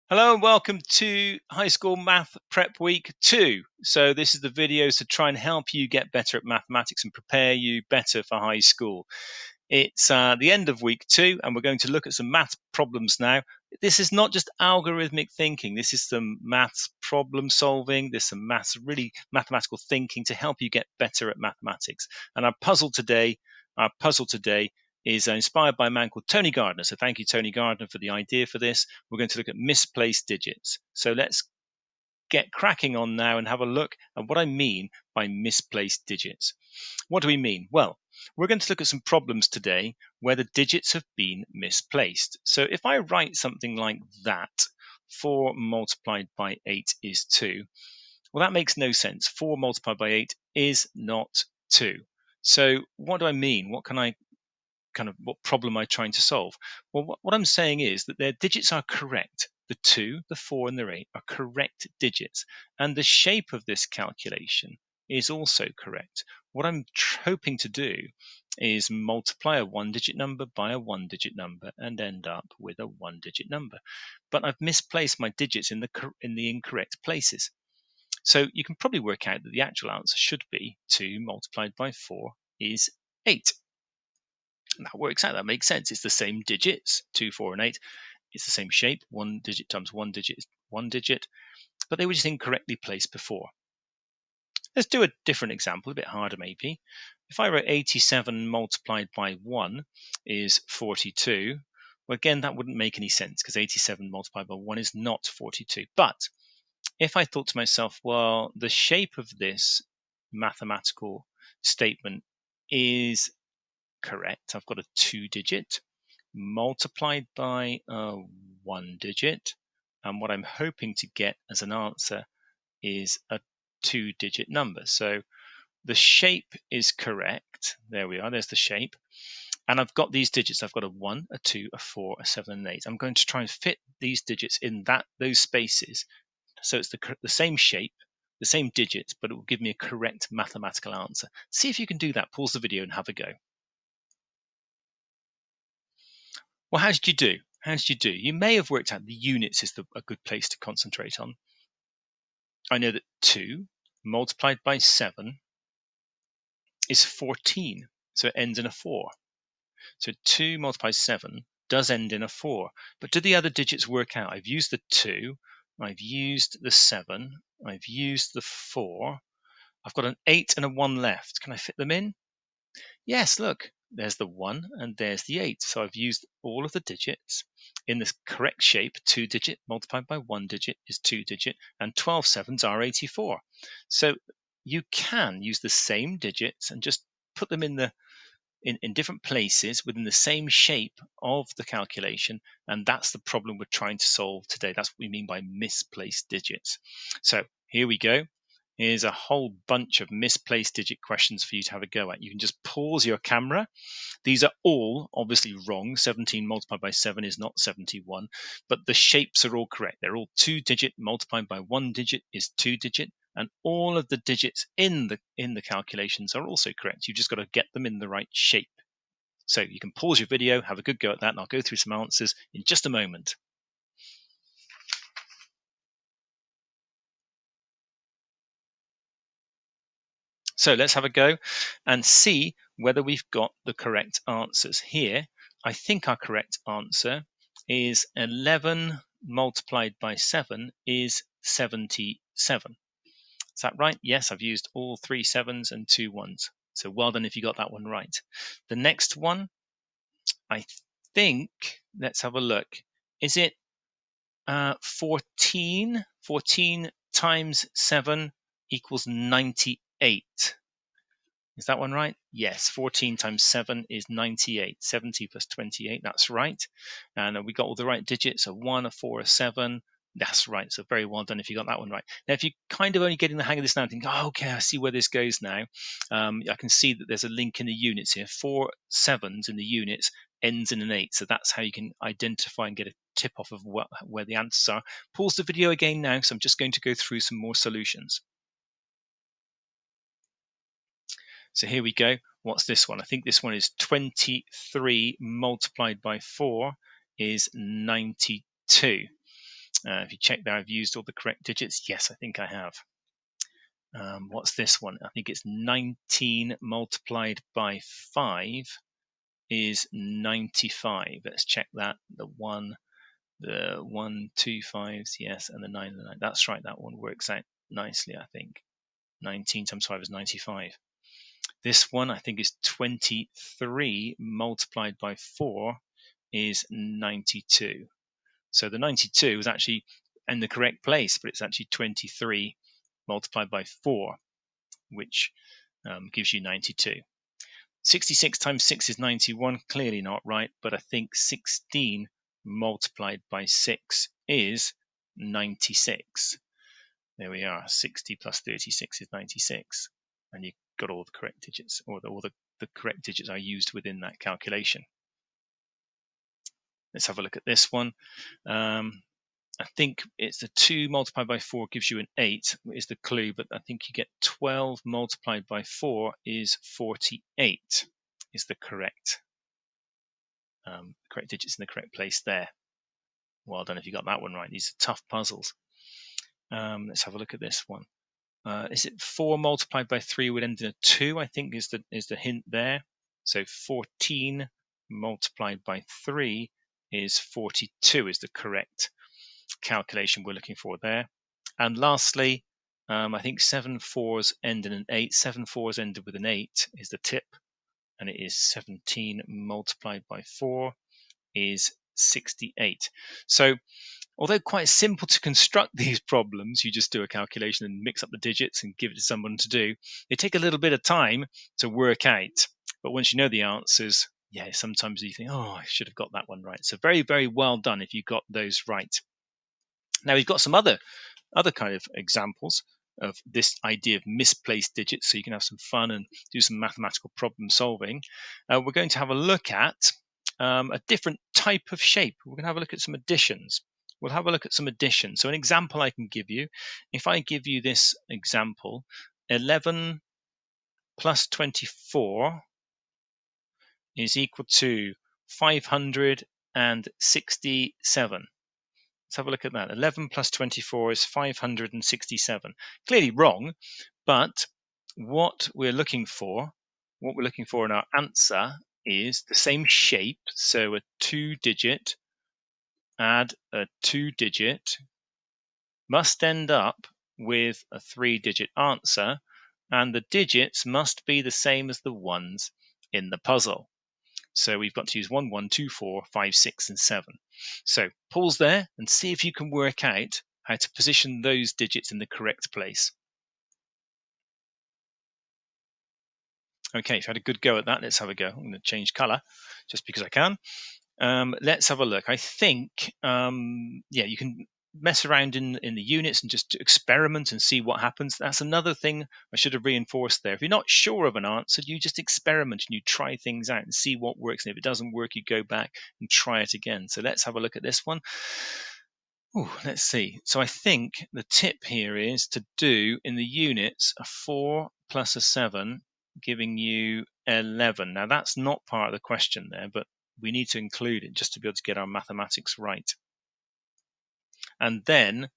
Hello and welcome to High School Math Prep Week 2. So this is the videos to try and help you get better at mathematics and prepare you better for high school. It's the end of week 2 and we're going to look at some math problems now. This is not just algorithmic thinking. This is some maths problem solving. There's some really mathematical thinking to help you get better at mathematics. And our puzzle today is inspired by a man called Tony Gardner. So thank you, Tony Gardner, for the idea for this. We're going to look at misplaced digits. So let's get cracking on now and have a look at what I mean by misplaced digits. What do we mean? Well, we're going to look at some problems today where the digits have been misplaced. So if I write something like that, 4 multiplied by 8 is 2. Well, that makes no sense. 4 multiplied by 8 is not 2. So what do I mean? What problem am I trying to solve? Well, what I'm saying is that their digits are correct. The 2, the 4, and the 8 are correct digits. And the shape of this calculation is also correct. What I'm hoping to do is multiply a 1-digit number by a 1-digit number and end up with a 1-digit number. But I've misplaced my digits in the incorrect places. So you can probably work out that the actual answer should be 2 multiplied by 4 is 8. And that works out. That makes sense. It's the same digits, 2, 4, and 8. It's the same shape. 1 digit times 1 digit is 1 digit, but they were just incorrectly placed before. Let's do a different example, a bit harder maybe. If I wrote 87 multiplied by 1 is 42, well, again, that wouldn't make any sense because 87 multiplied by 1 is not 42. But if I thought to myself, well, the shape of this mathematical statement is correct. I've got a 2-digit multiplied by a 1-digit, and what I'm hoping to get as an answer is a 2-digit number. So the shape is correct. There we are. There's the shape. And I've got these digits. I've got a 1, a 2, a 4, a 7, and 8. I'm going to try and fit these digits in those spaces. So it's the same shape, the same digits, but it will give me a correct mathematical answer. See if you can do that. Pause the video and have a go. Well, how did you do? You may have worked out the units is a good place to concentrate on. I know that 2 multiplied by 7 is 14, so it ends in a 4. So 2 multiplied by 7 does end in a 4. But do the other digits work out? I've used the 2, I've used the 7, I've used the 4. I've got an 8 and a 1 left. Can I fit them in? Yes, look, there's the 1 and there's the 8. So I've used all of the digits in this correct shape. 2-digit multiplied by 1-digit is 2-digit, and 12 sevens are 84. So you can use the same digits and just put them in different places within the same shape of the calculation, and that's the problem we're trying to solve today. That's what we mean by misplaced digits. So here we go. Here's a whole bunch of misplaced digit questions for you to have a go at. You can just pause your camera. These are all obviously wrong. 17 multiplied by 7 is not 71, but the shapes are all correct. They're all 2-digit multiplied by 1-digit is 2-digit, and all of the digits in the calculations are also correct. You've just got to get them in the right shape. So you can pause your video, have a good go at that, and I'll go through some answers in just a moment. So let's have a go and see whether we've got the correct answers. Here, I think our correct answer is 11 multiplied by 7 is 77. Is that right? Yes, I've used all 3 7s and 2 1s. So well done if you got that one right. The next one, I think, let's have a look. Is it 14? 14 times 7 equals 98. Is that one right? Yes, 14 times 7 is 98. 70 plus 28, that's right. And we got all the right digits, a 1, a 4, a 7. That's right, so very well done if you got that one right. Now, if you're kind of only getting the hang of this now and thinking, oh, okay, I see where this goes now. I can see that there's a link in the units here. 4 7s in the units ends in an 8. So that's how you can identify and get a tip off of where the answers are. Pause the video again now, so I'm just going to go through some more solutions. So here we go. What's this one? I think this one is 23 multiplied by 4 is 92. If you check there, I've used all the correct digits. Yes, I think I have. What's this one? I think it's 19 multiplied by 5 is 95. Let's check that. The 1, 2 5s, yes, and the 9 and the 9. That's right, that one works out nicely, I think. 19 times 5 is 95. This one, I think, is 23 multiplied by 4 is 92. So the 92 is actually in the correct place, but it's actually 23 multiplied by 4, which gives you 92. 66 times 6 is 91, clearly not right, but I think 16 multiplied by 6 is 96. There we are, 60 plus 36 is 96. And you've got all the correct digits, or all the correct digits are used within that calculation. Let's have a look at this one. I think it's the 2 multiplied by 4 gives you an 8 is the clue, but I think you get 12 multiplied by 4 is 48 is the correct digits in the correct place there. Well done if you got that one right. These are tough puzzles. Let's have a look at this one. Is it 4 multiplied by 3 would end in a 2, I think is the hint there. So 14 multiplied by 3 is 42 is the correct calculation we're looking for there. And lastly, I think 7 4s end in an 8. 7 4s ended with an 8 is the tip, and it is 17 multiplied by 4 is 68. So although quite simple to construct these problems, you just do a calculation and mix up the digits and give it to someone to do. They take a little bit of time to work out, but once you know the answers, yeah, sometimes you think, oh, I should have got that one right. So very, very well done if you got those right. Now we've got some other kind of examples of this idea of misplaced digits, so you can have some fun and do some mathematical problem solving. We're going to have a look at a different type of shape. We're going to have a look at some additions. We'll have a look at some additions. So an example I can give you, if I give you this example, 11 plus 24 is equal to 567. Let's have a look at that. 11 plus 24 is 567. Clearly wrong, but what we're looking for in our answer is the same shape. So a 2-digit add a 2-digit must end up with a 3-digit answer, and the digits must be the same as the ones in the puzzle. So we've got to use 1, 1, 2, 4, 5, 6, and 7. So pause there and see if you can work out how to position those digits in the correct place. Okay, if you had a good go at that, let's have a go. I'm going to change color just because I can. Let's have a look. I think, you can mess around in the units and just experiment and see what happens. That's another thing I should have reinforced there. If you're not sure of an answer, you just experiment and you try things out and see what works. And if it doesn't work, you go back and try it again. So let's have a look at this one. Let's see. So I think the tip here is to do in the units a 4 plus a 7, giving you 11. Now that's not part of the question there, but we need to include it just to be able to get our mathematics right. And then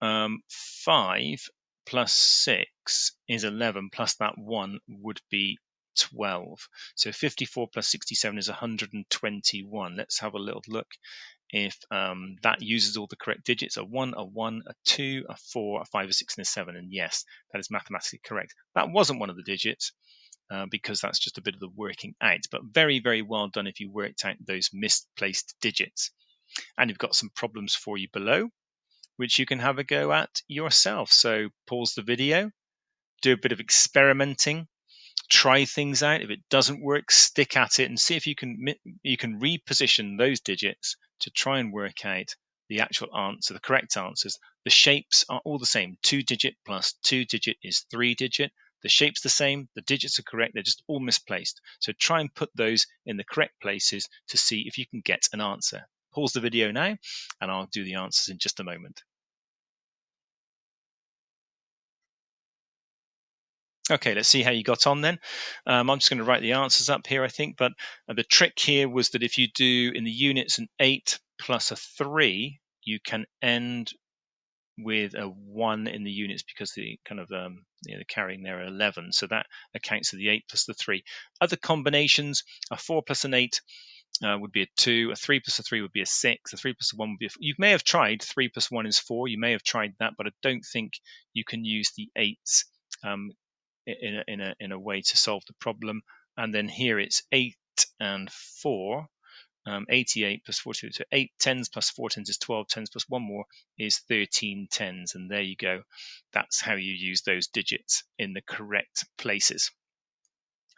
5 plus 6 is 11, plus that 1 would be 12. So 54 plus 67 is 121. Let's have a little look if that uses all the correct digits. A 1, a 2, a 4, a 5, a 6, and a 7. And yes, that is mathematically correct. That wasn't one of the digits because that's just a bit of the working out. But very, very well done if you worked out those misplaced digits. And you've got some problems for you below, which you can have a go at yourself. So pause the video, do a bit of experimenting, try things out. If it doesn't work, stick at it and see if you can reposition those digits to try and work out the actual answer, the correct answers. The shapes are all the same. 2-digit plus 2-digit is 3-digit. The shape's the same, the digits are correct, they're just all misplaced. So try and put those in the correct places to see if you can get an answer. Pause the video now and I'll do the answers in just a moment. Okay, let's see how you got on then. I'm just going to write the answers up here, I think, but the trick here was that if you do in the units an 8 plus a 3, you can end with a 1 in the units because the kind of the carrying there are 11, so that accounts for the 8 plus the 3. Other combinations, a 4 plus an 8 would be a 2, a 3 plus a 3 would be a 6, a 3 plus a 1 would be a 4. You may have tried 3 plus 1 is 4, you may have tried that, but I don't think you can use the 8s in a way to solve the problem. And then here it's 8 and 4. 88 plus 42, so 8 tens plus 4 tens is 12 tens plus 1 more is 13 tens, and there you go. That's how you use those digits in the correct places.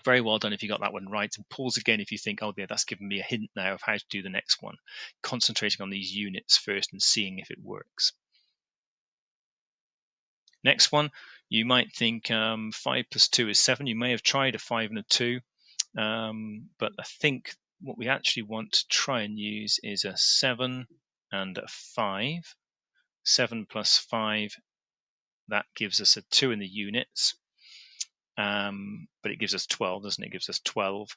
Very well done if you got that one right, and pause again if you think, oh yeah, that's given me a hint now of how to do the next one, concentrating on these units first and seeing if it works. Next one, you might think 5 plus 2 is 7. You may have tried a 5 and a 2, but I think what we actually want to try and use is a 7 and a 5. 7 plus 5, that gives us a 2 in the units, but it gives us 12, doesn't it? It gives us 12.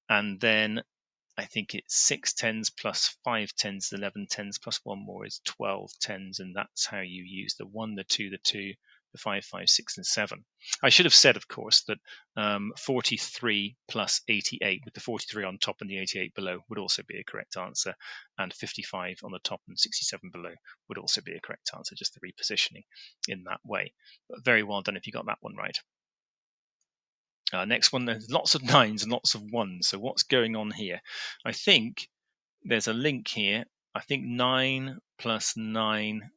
And then I think it's 6 tens plus 5 tens, 11 tens plus 1 more is 12 tens, and that's how you use the 1, the 2, the 5, 5, 6, and 7. I should have said, of course, that 43 plus 88, with the 43 on top and the 88 below, would also be a correct answer, and 55 on the top and 67 below would also be a correct answer, just the repositioning in that way. But very well done if you got that one right. Next one, there's lots of 9s and lots of 1s. So what's going on here? I think there's a link here. I think 9 plus 9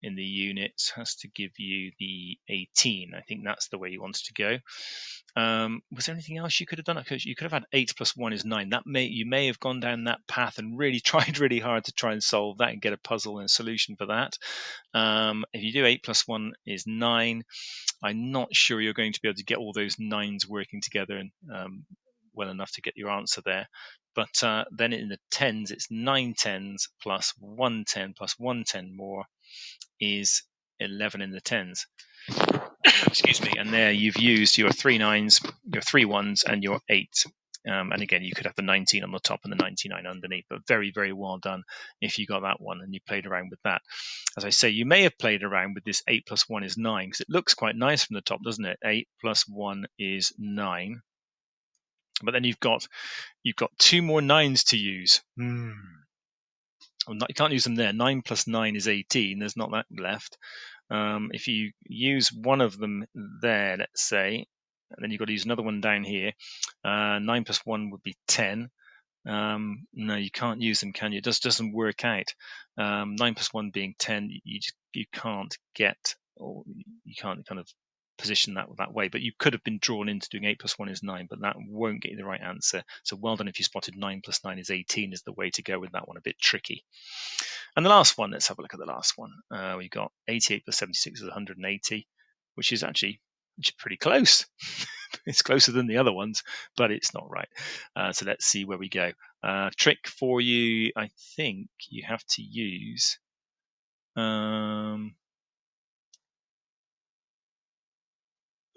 in the units has to give you the 18. I think that's the way you wanted to go. Was there anything else you could have done? You could have had 8 plus 1 is 9. You may have gone down that path and really tried really hard to try and solve that and get a puzzle and a solution for that. If you do 8 plus 1 is 9, I'm not sure you're going to be able to get all those 9s working together and well enough to get your answer there. But then in the tens, it's 9 tens plus 1 10 plus 1 10 more is 11 in the tens. Excuse me. And there you've used your 3 9s, your 3 1s, and your 8. And again, you could have the 19 on the top and the 99 underneath, but very, very well done if you got that one and you played around with that. As I say, you may have played around with this 8 plus 1 is 9, because it looks quite nice from the top, doesn't it? 8 plus 1 is 9. But then you've got 2 more 9s to use. You can't use them there. 9 plus 9 is 18. There's not that left. If you use one of them there, let's say, and then you've got to use another one down here, 9 plus 1 would be 10. No, you can't use them, can you? It just doesn't work out. 9 plus 1 being 10, you can't get, or you can't kind of position that way. But you could have been drawn into doing 8 plus 1 is 9, but that won't get you the right answer. So well done if you spotted 9 plus 9 is 18 is the way to go with that one. A bit tricky. And the last one, let's have a look at the last one. We got 88 plus 76 is 180, which is actually pretty close. It's closer than the other ones, but it's not right. So let's see where we go. Trick for you, I think you have to use...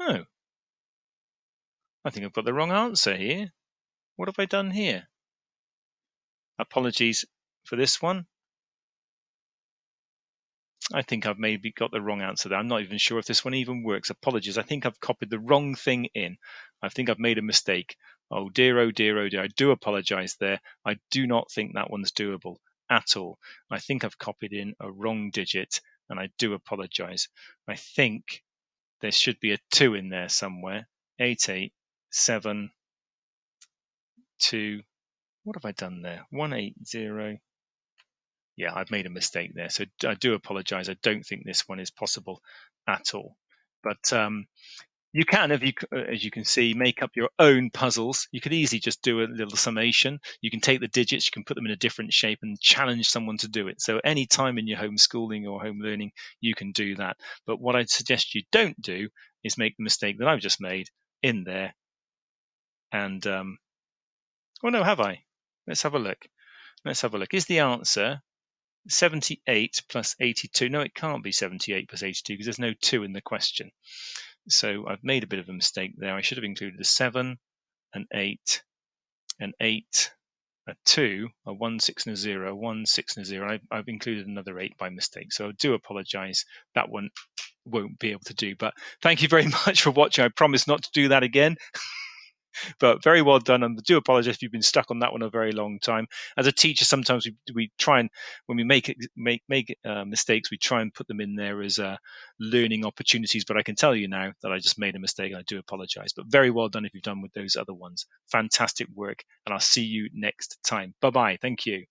Oh, I think I've got the wrong answer here. What have I done here? Apologies for this one. I think I've maybe got the wrong answer there. I'm not even sure if this one even works. Apologies. I think I've copied the wrong thing in. I think I've made a mistake. Oh dear, oh dear, oh dear. I do apologize there. I do not think that one's doable at all. I think I've copied in a wrong digit, and I do apologize. I think there should be a 2 in there somewhere. 887 2. What have I done there? 180. Yeah, I've made a mistake there. So I do apologize. I don't think this one is possible at all. But you can, as you can see, make up your own puzzles. You could easily just do a little summation. You can take the digits, you can put them in a different shape and challenge someone to do it. So any time in your homeschooling or home learning, you can do that. But what I'd suggest you don't do is make the mistake that I've just made in there. And, oh no, have I? Let's have a look. Is the answer 78 plus 82? No, it can't be 78 plus 82 because there's no 2 in the question. So I've made a bit of a mistake there. I should have included a 7, an 8, an 8, a 2, a 1, 6, and a 0, 1, 6, and a 0. I've included another 8 by mistake, so I do apologize. That one won't be able to do. But thank you very much for watching. I promise not to do that again. But very well done. And I do apologize if you've been stuck on that one a very long time. As a teacher, sometimes we try and, when we make mistakes, we try and put them in there as learning opportunities. But I can tell you now that I just made a mistake, and I do apologize. But very well done if you've done with those other ones. Fantastic work. And I'll see you next time. Bye-bye. Thank you.